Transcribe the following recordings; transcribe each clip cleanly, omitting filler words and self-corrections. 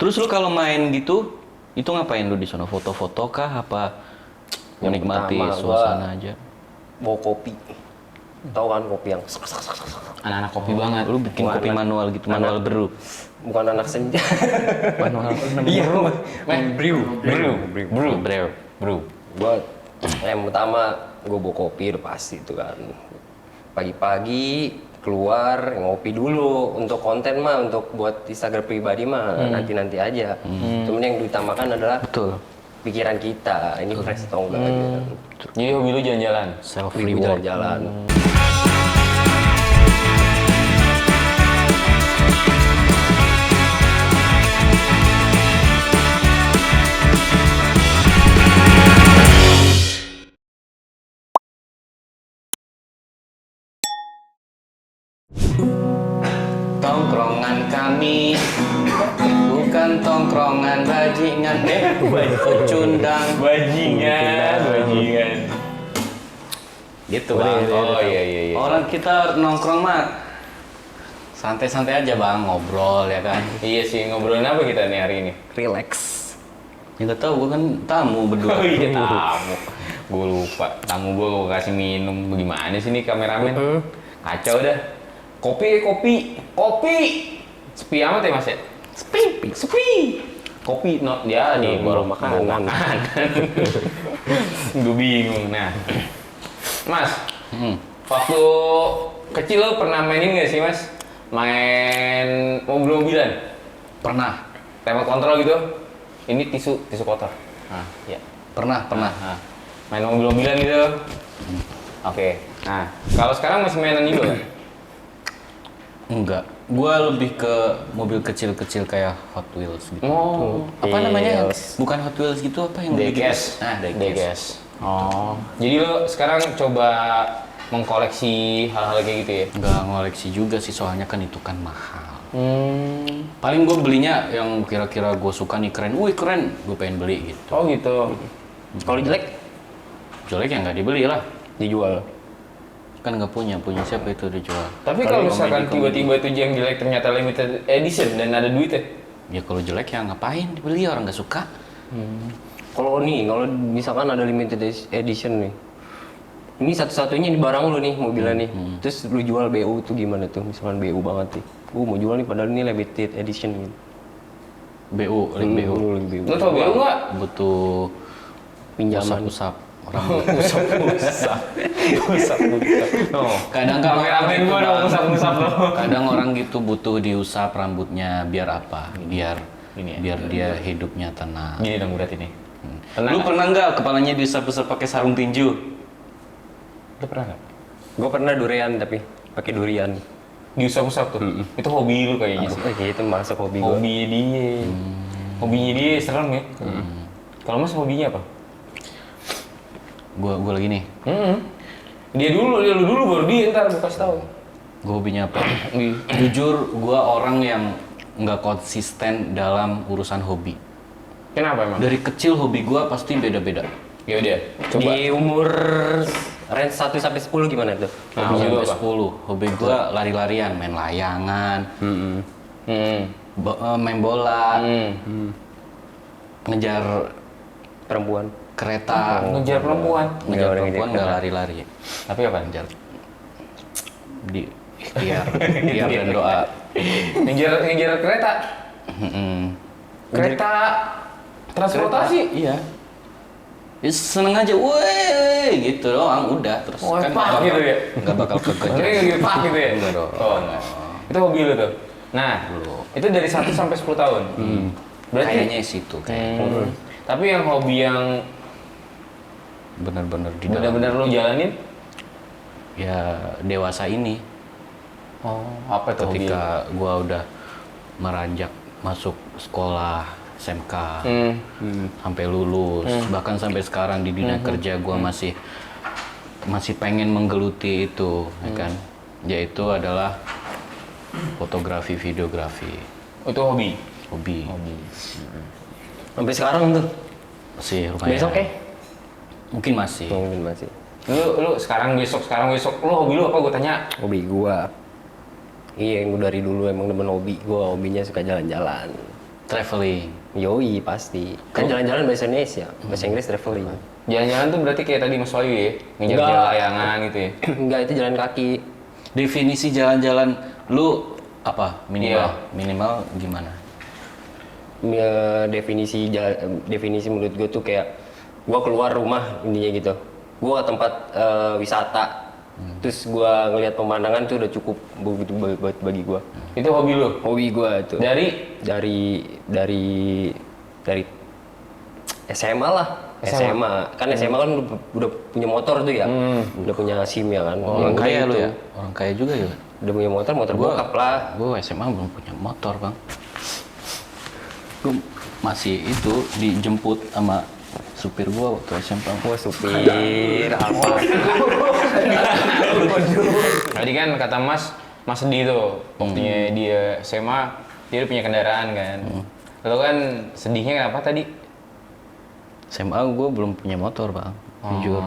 Terus lu kalau main gitu, itu ngapain lu di sana? Foto-foto kah? Apa menikmati suasana aja? Bawa kopi. Tahu kan kopi yang Anak-anak kopi banget. Lu bikin kopi manual gitu, manual brew. bukan anak senja. Manual Iya, brew. Gua yang pertama gue bawa kopi udah pasti itu kan. Pagi-pagi keluar ngopi dulu untuk konten mah, untuk buat Instagram pribadi mah nanti aja. Cuman yang diutamakan adalah Betul. pikiran kita, ini fresh atau enggak gitu kan. Jadi hobi lu jalan-jalan. Self Hobi reward. jalan-jalan. Tongkrongan kami bukan tongkrongan bajingan, pecundang. Bajingan. Gitu bang. Oh iya. Orang kita nongkrong mah santai-santai aja bang, ngobrol ya kan. Iya sih, ngobrolin apa kita nih hari ini? Relax. Ya nggak tahu, gue kan tamu berdua. Oh iya, tamu. Gue lupa, tamu gue kasih minum. Bagaimana sih nih kameramen? Kacau dah. Kopi. Sepi amat ya mas ya? Sepi. Kopi, no, dia nih baru makanan. Gue bingung. Nah, mas, waktu kecil lo pernah mainin nggak sih mas? Main mobil-mobilan? Pernah, Remote control gitu? Ini tisu kotor. Nah, ya. pernah. Nah, main mobil-mobilan gitu. Oke. Nah, kalau sekarang masih mainan juga kan? Enggak, gue lebih ke mobil kecil-kecil kayak Hot Wheels gitu. Oh, Apa namanya? Wheels. Bukan Hot Wheels gitu, apa yang Diecast. Nah, Diecast. Oh. Jadi lo sekarang coba mengkoleksi hal-hal kayak gitu ya? Nggak ngoleksi juga sih, soalnya kan itu kan mahal. Paling gue belinya yang kira-kira gue suka nih, keren. Wih keren, gue pengen beli gitu. Oh gitu. Kalau jelek Jelek ya nggak dibeli lah. dijual. Kan nggak punya siapa itu dijual. Tapi kalau misalkan tiba-tiba itu yang jelek ternyata limited edition dan ada duitnya? Ya kalau jelek ya ngapain dibeli, orang nggak suka. Kalau misalkan ada limited edition nih. Ini satu-satunya di barang lu nih, mobilnya nih. Terus lu jual BU tuh gimana tuh? Misalkan BU banget nih. Mau jual nih padahal ini limited edition gitu. BU. BU. Lo tau BU nggak? Butuh Pinjaman. usap orang. Usap. Oh. Kadang Kameramen gua dong usap lo. Kadang orang gitu butuh diusap rambutnya biar apa? Biar Ini ya? biar dia hidupnya tenang. Gini dong berarti nih. Lu pernah nggak kepalanya diusap-usap pakai sarung tinju? Lo pernah nggak? Gue pernah durian tapi pakai durian. Diusap-usap tuh? Itu hobi lu kayaknya sih. Oke, itu masuk hobi gue. Hobinya dia. Hobinya dia serem ya. Kalau mas hobinya apa? Gua lagi nih. Dia lu dulu baru dia ntar gue kasih tahu. Gua hobinya apa? Jujur, gua orang yang nggak konsisten dalam urusan hobi. Kenapa emang? Dari kecil hobi gua pasti beda-beda. Ya udah, coba. Di umur range 1 sampai 10 gimana tuh? Nah, Hobi hobi lu sampai apa? 10. Hobi gua lari-larian, main layangan, main bola, ngejar Perempuan. kereta. Ngejar perempuan. Ngejar Ngejar perempuan nggak kereta. lari-lari. Tapi apa? Ngejar di ikhtiar dan doa. Ngejar kereta. Kereta transportasi. Iya. Ya, seneng aja, weh, gitu doang, udah terus Oh, kan pak gitu ya? nggak bakal kekejar. Maksudnya gitu pak gitu ya? Enggak dong. Oh enggak. Itu hobi lu tuh. Nah, itu dari 1 sampai 10 tahun. Berarti Kayaknya situ kayak tapi yang hobi yang bener-bener di dalam benar-benar lu jalanin ya dewasa ini. apa tuh hobi? Ketika gua udah meranjak masuk sekolah SMK sampai lulus, bahkan sampai sekarang di dunia kerja gua masih pengen menggeluti itu, ya kan? Yaitu adalah fotografi, videografi. Itu hobi. Hobi. Sampai sekarang tuh. Masih lumayan. Besok Mungkin masih. Mungkin masih. Lu sekarang besok lu hobi lu apa gua tanya? Hobi gua. Iya, yang gua dari dulu emang demen hobi. Gua hobinya suka jalan-jalan. Traveling. Yoi pasti. Kan jalan-jalan bahasa Indonesia, bahasa Inggris traveling. Jalan-jalan tuh berarti kayak tadi Mas Wahyu ya, ngejar Enggak. layangan gitu ya. Enggak, itu jalan kaki. Definisi jalan-jalan lu apa? Minimal. Iya. Minimal gimana? Ya, definisi menurut gue tuh kayak gue keluar rumah intinya gitu. Gue ke tempat wisata. Terus gue ngelihat pemandangan tuh udah cukup begitu bagi gue. Itu hobi lu? Hobi gue tuh. Dari SMA lah. SMA. Kan SMA kan udah punya motor tuh ya. Udah punya SIM ya kan. Orang Yang kaya udah lu itu. ya? Orang kaya juga ya? Udah punya motor bokap lah. Gue SMA belum punya motor, Bang. Gue masih itu dijemput sama supir gue waktu SMP. Wah supir apa? Tadi kan kata Mas sedih tuh waktunya dia SMA, dia udah punya kendaraan kan. Lalu kan sedihnya kenapa tadi? SMA gue belum punya motor, Bang. Jujur.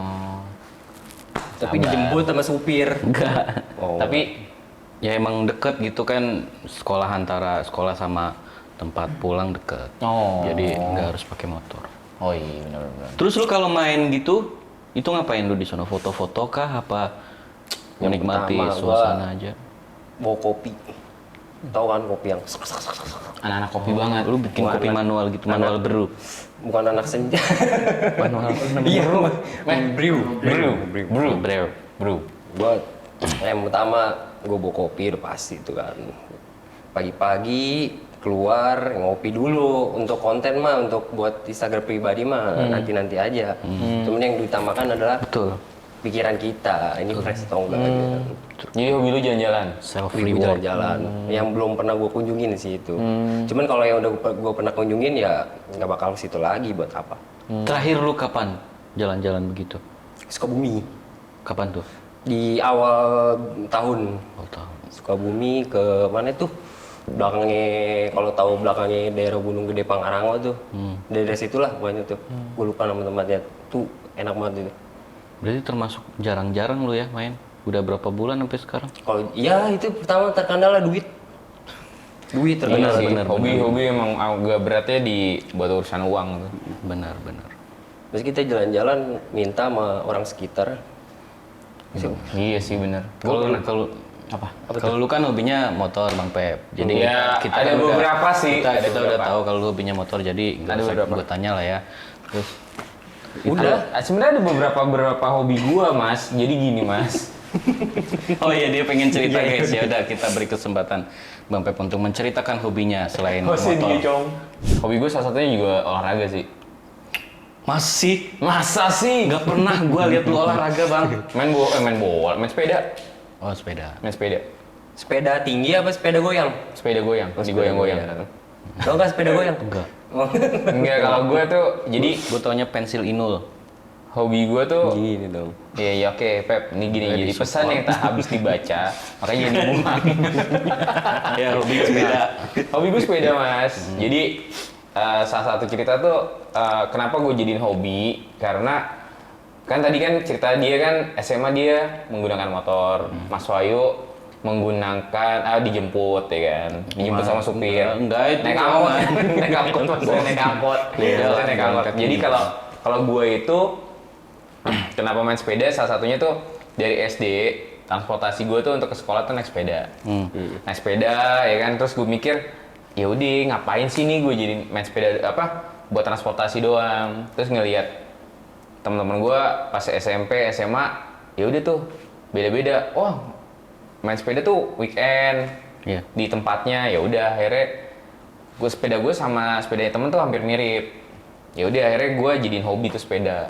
Tapi dijemput sama supir. Enggak. Oh. Tapi Ya emang deket gitu kan, sekolah antara sekolah sama tempat pulang deket. Jadi nggak harus pakai motor. oh iya benar-benar. Terus lu kalau main gitu, itu ngapain lu di sana? Foto-foto kah? Apa Yang menikmati pertama, suasana aja? Bawa kopi. Tahu kan kopi yang Anak-anak kopi banget. Lu bikin kopi manual gitu, manual brew. bukan anak senja. Manual Iya, brew. brew. Buat yang pertama gue bawa kopi udah pasti itu kan. Pagi-pagi keluar ngopi dulu untuk konten mah, untuk buat Instagram pribadi mah nanti aja. Cuman yang diutamakan adalah Betul. pikiran kita, ini fresh atau enggak gitu. Jadi hobi lu jalan-jalan. Self Hobi reward. jalan-jalan yang belum pernah gue kunjungin sih itu. Cuman kalau yang udah gue pernah kunjungin ya nggak bakal ke situ lagi, buat apa. Terakhir lu kapan jalan-jalan begitu? Sukabumi Kapan tuh? di awal tahun. Oh, tahu. Sukabumi ke mana tuh? Belakangnya, kalau tahu belakangnya daerah Gunung Gede Pangrango tuh. Daerah situlah pokoknya tuh. Gue lupa nama tempatnya. Tuh enak banget itu. Berarti termasuk jarang-jarang lu ya main? Udah berapa bulan sampai sekarang? Kalau iya itu pertama terkendala duit. Duit Iya terkendala. sih, benar. hobi emang agak beratnya di buat urusan uang tuh. Benar. Terus kita jalan-jalan minta sama orang sekitar. Iya sih benar. Kalau Apa? Kalau lu kan hobinya motor, Bang Pep. Jadi Iya, kita ada kan udah- beberapa sih, Kita, ada kita udah beberapa. tahu kalau lu hobinya motor, jadi nggak Ada usah beberapa. gue tanya lah ya. Terus Udah. Sebenarnya ada beberapa hobi gua, Mas. Jadi gini, Mas. oh iya, dia pengen cerita guys. Ya udah, kita beri kesempatan Bang Pep untuk menceritakan hobinya selain motor. Hobi gua salah satunya juga olahraga sih. Masih Masa sih? nggak pernah gue lihat lu olahraga, Bang. Main sepeda. Oh, sepeda. Main sepeda. Sepeda tinggi apa sepeda goyang? Sepeda goyang, digoyang-goyang. Tau nggak sepeda goyang? Enggak. Oh. Enggak, kalau gue tuh jadi Gue taunya pensil inul. hobi gue tuh Gini dong. iya oke Pep, ini gini jadi pesan yang tak habis dibaca, makanya jadi buang. Ya, hobi sepeda. Hobi gue sepeda, Mas. Jadi salah satu cerita tuh kenapa gue jadiin hobi, karena kan tadi kan cerita dia kan SMA dia menggunakan motor, Mas Wahyu menggunakan dijemput ya kan, dijemput sama supir. Enggak, itu naik angkot, kawan. naik angkot, maksudnya naik angkot. Beda, Naik angkot. kaki Jadi lima. kalau gue itu kenapa main sepeda, salah satunya tuh dari SD, transportasi gue tuh untuk ke sekolah tuh naik sepeda. Naik sepeda ya kan, terus gue mikir ya udah ngapain sih nih gue jadi main sepeda apa buat transportasi doang. Terus ngelihat teman-teman gue pas SMP SMA ya udah tuh beda-beda. Oh, main sepeda tuh weekend Iya. di tempatnya, ya udah akhirnya sepeda gue sama sepedanya temen tuh hampir mirip. Ya udah akhirnya gue jadiin hobi tuh sepeda.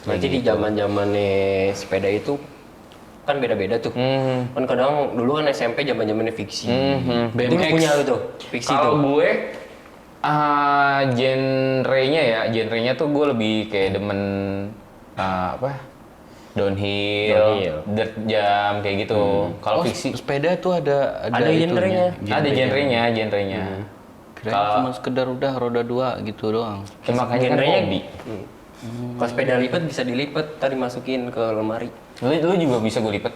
Berarti di zaman-zamannya sepeda itu kan beda-beda tuh. Kan kadang dulu kan SMP zaman-zamannya fiksi. Itu lu BMX. punya lu tuh, fiksi Kalau tuh. gue genrenya tuh gue lebih kayak demen apa? Downhill, dirt jump kayak gitu. Kalau Oh, fiksi sepeda tuh ada Ada genrenya. ada genrenya. Kirain cuma sekedar udah roda 2 gitu doang. Ya, makanya kan Genrenya- hobi. Kalau sepeda lipat bisa dilipat, tadi masukin ke lemari. Lu juga bisa gue lipet.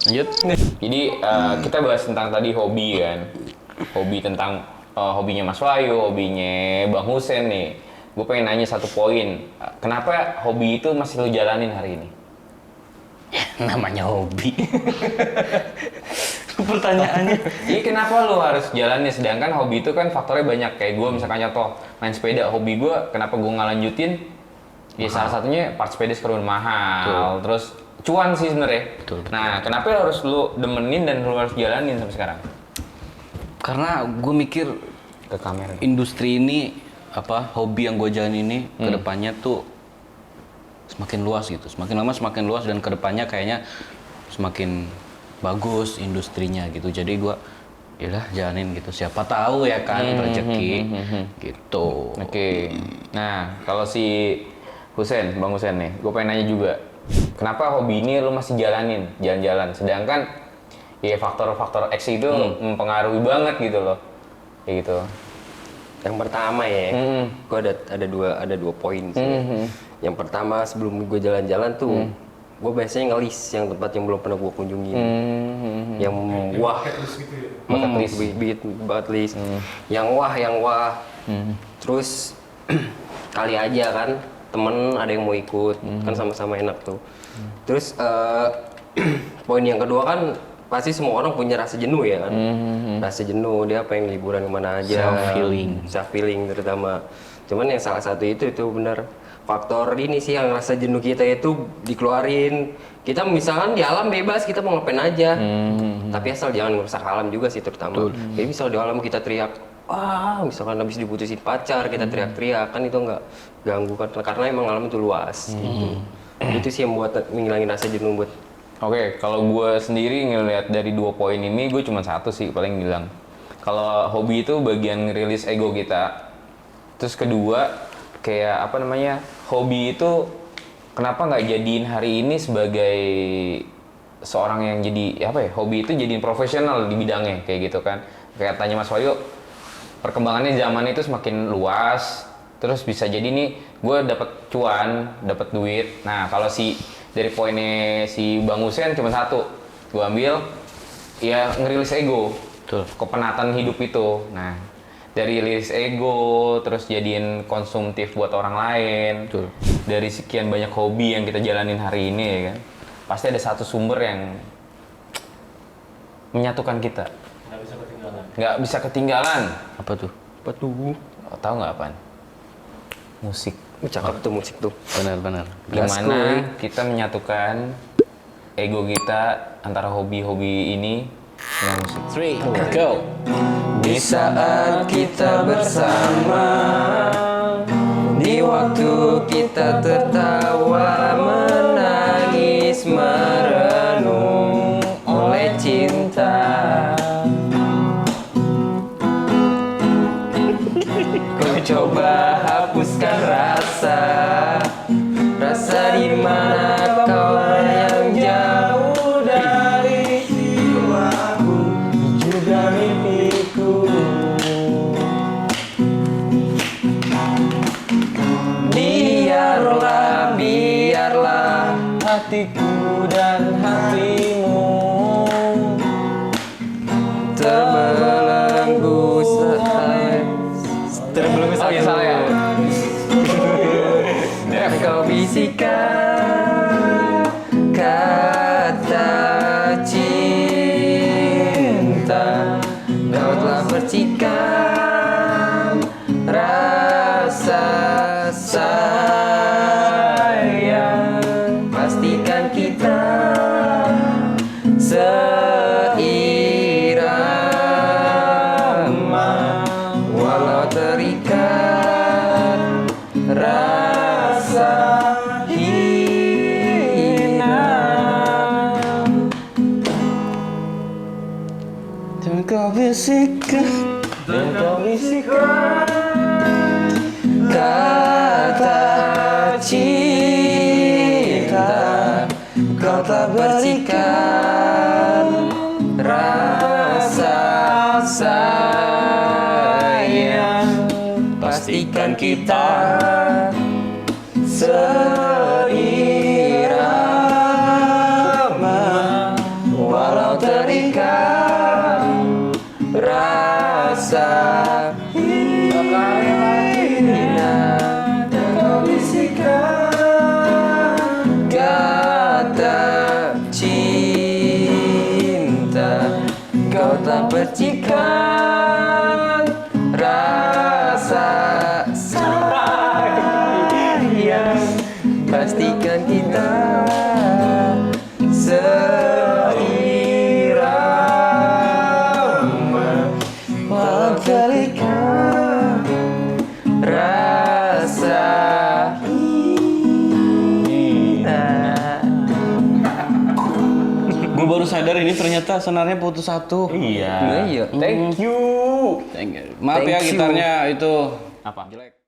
Lanjut. Jadi kita bahas tentang tadi hobi kan. Hobi tentang hobinya Mas Wahyu, hobinya Bang Husen nih. Gue pengen nanya satu poin. Kenapa hobi itu masih lu jalanin hari ini? Namanya hobi. Pertanyaannya. Iya, kenapa lu harus jalanin? Sedangkan hobi itu kan faktornya banyak. Kayak gue misalkan contoh main sepeda, hobi gue kenapa gue nggak lanjutin? Ya salah satunya part sepeda sekarang mahal. Terus cuan sih sebenarnya. Nah, kenapa harus lu demenin dan lu harus jalanin sampai sekarang? Karena gue mikir Ke kamera. industri ini hobi yang gue jalanin ini kedepannya tuh semakin luas gitu, semakin lama semakin luas dan kedepannya kayaknya semakin bagus industrinya gitu. Jadi gue yalah jalanin gitu, siapa tahu ya kan rezeki gitu. Oke. Nah, kalau si Husen, Bang Husen nih, gue pengen nanya juga, kenapa hobi ini lu masih jalanin, jalan-jalan, sedangkan ya faktor-faktor X itu mempengaruhi banget gitu loh, kayak gitu. Yang pertama ya, gue ada dua poin sih. Yang pertama sebelum gue jalan-jalan tuh, gue biasanya ngelis yang tempat yang belum pernah gue kunjungi, yang wah, bucket list, yang wah, terus kali aja kan temen ada yang mau ikut, kan sama-sama enak tuh. Terus poin yang kedua kan pasti semua orang punya rasa jenuh ya kan, rasa jenuh, dia pengen liburan kemana aja, self feeling terutama. Cuman yang salah satu itu benar faktor ini sih yang rasa jenuh kita itu dikeluarin. Kita misalkan di alam bebas, kita mau ngapain aja, tapi asal jangan merusak alam juga sih terutama. Jadi misal di alam kita teriak, wah misalkan habis diputusin pacar kita teriak-teriak, kan itu nggak ganggu kan, karena emang alam itu luas gitu. Itu sih yang buat menghilangin rasa jenuh buat. Oke, kalau gue sendiri ngelihat dari 2 poin ini, gue cuma satu sih paling bilang. Kalau hobi itu bagian ngerilis ego kita. Terus kedua, kayak hobi itu kenapa nggak jadiin hari ini sebagai seorang yang jadi hobi itu jadiin profesional di bidangnya kayak gitu kan. Kayak tanya Mas Wahyu, perkembangannya zaman itu semakin luas, terus bisa jadi nih gue dapat cuan, dapat duit. Nah, kalau dari poinnya si Bang Husen cuma satu, gue ambil ya ngerilis ego, kepenatan hidup itu. Nah, dari rilis ego terus jadiin konsumtif buat orang lain. Dari sekian banyak hobi yang kita jalanin hari ini ya kan, pasti ada satu sumber yang menyatukan kita. Nggak bisa ketinggalan. Apa tuh? Tahu nggak apaan? Musik. Cakep tuh musik tuh. Benar. Gimana kita menyatukan ego kita antara hobi-hobi ini dengan musik. 3, go. Di saat kita bersama, di waktu kita tertawa, menangis, merenung oleh cinta. Kau coba hapuskan rasa di mana kau yang jauh dari jiwaku, juga mimpiku. Biarlah hatiku dan hatimu terbelenggu Oh ya salah ya. Kau bisikan kata cinta, kau telah percikan rasa sayang. Pastikan kita seirama, walau terikat rasa hina. Dan kau bisikan kata cinta, kau telah berikan rasa sayang. Pastikan kita seirama, serta percikan rasa sayang. Pastikan kita seirama, memberikan rasa Gue baru sadar ini ternyata senarnya putus satu. Iya. Iya. Thank you. Maaf ya Thank you. gitarnya itu Apa? jelek.